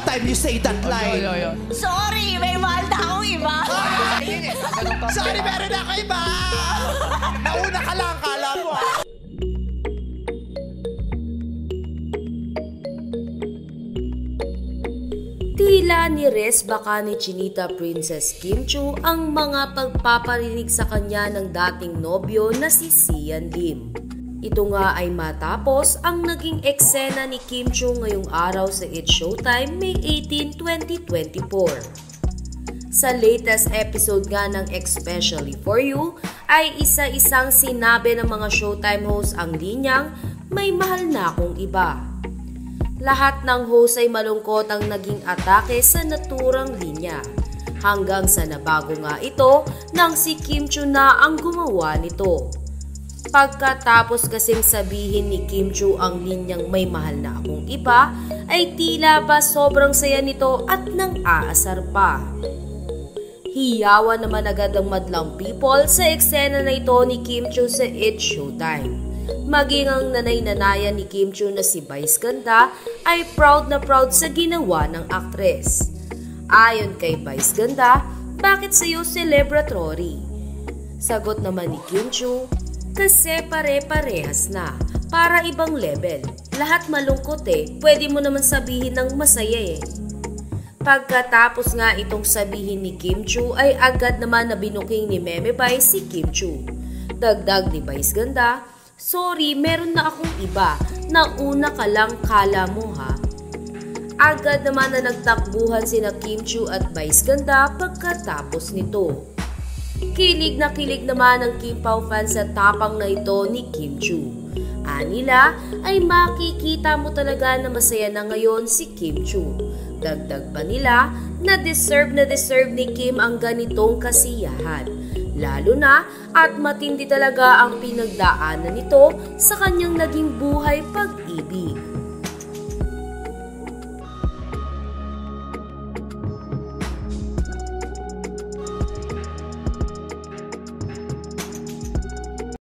time you say that line. Sorry, may mahal na akong iba. Sorry, meron ako iba. Nauna ka lang, kala mo. Tila ni Res baka ni Chinita Princess Kim Chiu ang mga pagpaparinig sa kanya ng dating nobyo na si Sian Lim. Ito nga ay matapos ang naging eksena ni Kim Chiu ngayong araw sa It's Showtime May 18, 2024. Sa latest episode nga ng Especially For You ay isa-isang sinabi ng mga Showtime hosts ang linyang may mahal na akong iba. Lahat ng host ay malungkot ang naging atake sa naturang linya. Hanggang sa nabago nga ito nang si Kim Chiu na ang gumawa nito. Pagkatapos kasing sabihin ni Kim Chiu ang linyang may mahal na akong iba, ay tila ba sobrang saya nito at nang aasar pa. Hiyawan naman agad ang madlang people sa eksena na ito ni Kim Chiu sa It's Showtime. Maging ang nanay-nanayan ni Kim Chiu na si Vice Ganda ay proud na proud sa ginawa ng aktres. Ayon kay Vice Ganda, bakit sa'yo celebratory? Sagot naman ni Kim Chiu, kasi pare-parehas na, para ibang level. Lahat malungkot pwede mo naman sabihin ng masaya Pagkatapos nga itong sabihin ni Kim Chiu ay agad naman na binuking ni Meme Bai si Kim Chiu. Dagdag ni Vice Ganda, sorry, meron na akong iba. Nauna ka lang, kala mo ha. Agad naman na nagtakbuhan sina Kim Chiu at Vice Ganda pagkatapos nito. Kilig na kilig naman ang Kim Pao fans sa tapang na ito ni Kim Chiu. Anila ay makikita mo talaga na masaya na ngayon si Kim Chiu. Dagdag pa nila na deserve ni Kim ang ganitong kasiyahan. Lalo na at matindi talaga ang pinagdaanan nito sa kanyang naging buhay pag-ibig.